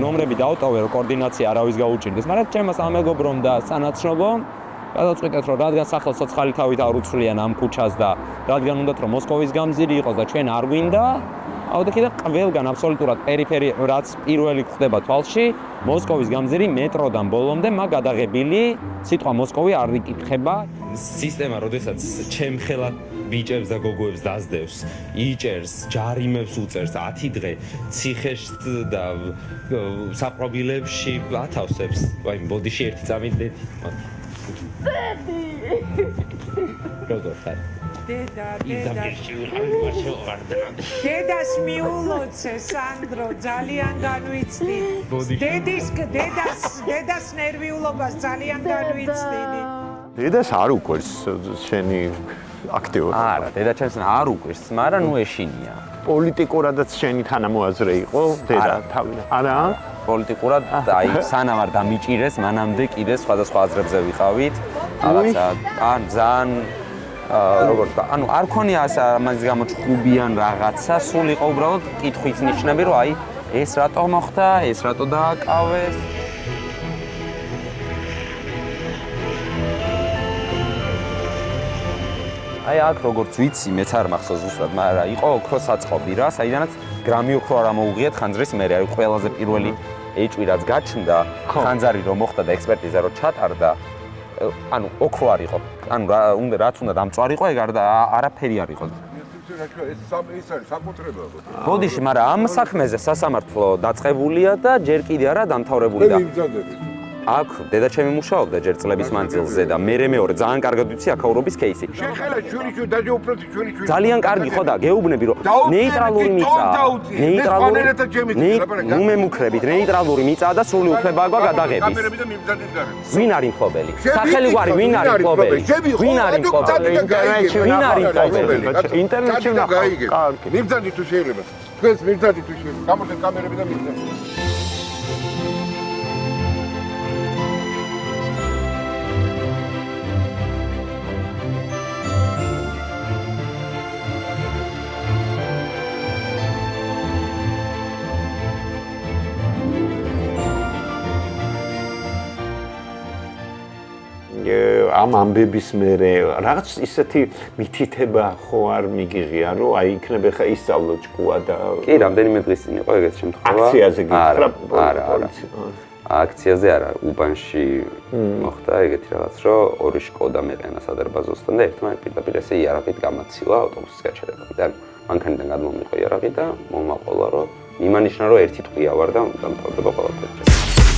ნომრები დავტოვე, რომ კოორდინაცია არავის გაუჭირდეს, მაგრამ ჩემმა სამეგობრომ და სანაცნობომ გადავწყვიტეთ, რომ რადგან სახელს ცოცხალი თავით არ უცვლიან ამ ქუჩას და რადგან უნდათ რომ მოსკოვის გამზირი იყოს და ჩვენ არ გვინდა, აუდექი და ყველგან აბსოლუტურად პერიფერია, რაც პირველი ხდება თვალში, მოსკოვის გამზირი მეტროდან ბოლომდე მაგ გადაღებილი, სიტყვა მოსკოვი არ იკითხება. სისტემა, როდესაც ჩემ ხელად ბიჭებს და გოგოებს დაძდევს, იჭერს, ჯარიმებს უწერს 10 დღე, ციხეში და საპყრობილებში ათავსებს. ვაი, ბოდიში ერთი წამიდდეთ. დედი! როგორ ხარ? დედა. დედას მიულოცე, სანდრო, ძალიან განვიცდი. დედას ნერვიულობას ძალიან განვიცდიდი. დედას არ უყვარს შენი აქტიურობა. არა, დედა ჩემს არ უყვირს, მაგრამ ნუ ეშინია. პოლიტიკურადაც შენი თანამოაზრე იყო დედა თავი. არა? პოლიტიკურად აი სანამ არ დამიჭირეს, მანამდე კიდე სხვადასხვა აზრებზე ვიყავით. რაღაცა ან ძალიან როგორ ვთქვა, ანუ არ ქონია ამას გამოჩხუბიან რაღაცა, სულ იყო უბრალოდ კითხვის ნიშნები, რომ აი ეს რატო მოხდა, ეს რატო დააკავეს. აი აქ როგორც ვიცი, მეც არ მახსოვს ზუსტად, მაგრამ იყო ოქროს საწყობი რა, საიდანაც გრამი ოქრო არ ამოუღიათ ხანძრის მერე, აი ყველაზე პირველი ეჭვი რაც გაჩნდა, ხანძარი რომ მოხდა და ექსპერტიზა რომ ჩატარდა, ანუ ოქრო არ იყო. ანუ რაც უნდა დამწვარიყო, ეგ არაფერი არ იყო. ეს არის საკუთრება. ბოდიში, მაგრამ ამ საქმეზე სასამართლო დაწყებულია და ჯერ კიდე არა დამთავრებული და აქ დედაჩემი მუშაობდა ჯერ წლების მანძილზე და მეორე ძალიან კარგად ვიცი აქაურობის кейსი. შეხელა შურიჩუ დაჯე უბრალოდ შურიჩუ. ძალიან კარგი ხო და გეუბნები რომ ნეიტრალური მიწაა. ნეიტრალური ნუ მემუქრებით, ნეიტრალური მიწაა და სრული უფლება აქვს გადაღების. კამერები და მიმზადეთ გადაღების. ვინ არის მფლობელი? სახელი გვარი ვინ არის მფლობელი? ვინ არის მფლობელი? ინტერნეტში ვინ არის მფლობელი? ინტერნეტში გაიგე. მიმზადეთ თუ შეიძლება. თქვენს მიმზადეთ თუ შეიძლება. გამოდეთ კამერები და მიმზადეთ. ამ ამბების მერე რაღაც ისეთი მითითება ხო არ მიგიღია რომ აი იქნება ხა ისწავლო ჭკუა და კი, რამდენიმე დღის წინ იყო ეგეთ შემთხვევა. აქციაზე გითხრა? არა. აქციაზე არა, უბანში მოხდა ეგეთი რაღაც, რომ ორი შკოდა მეყენა სადარბაზოსთან და ერთმანეთს პირდაპირ ესე იარაღით გამაცილა ავტობუსის გაჩერებამდე. და მანქანიდან გადმომიყო იარაღი და მომაყოლა, რომ იმანიშნა, რომ ერთი ტყვია ვარ და დამთავრდება ყველაფერი.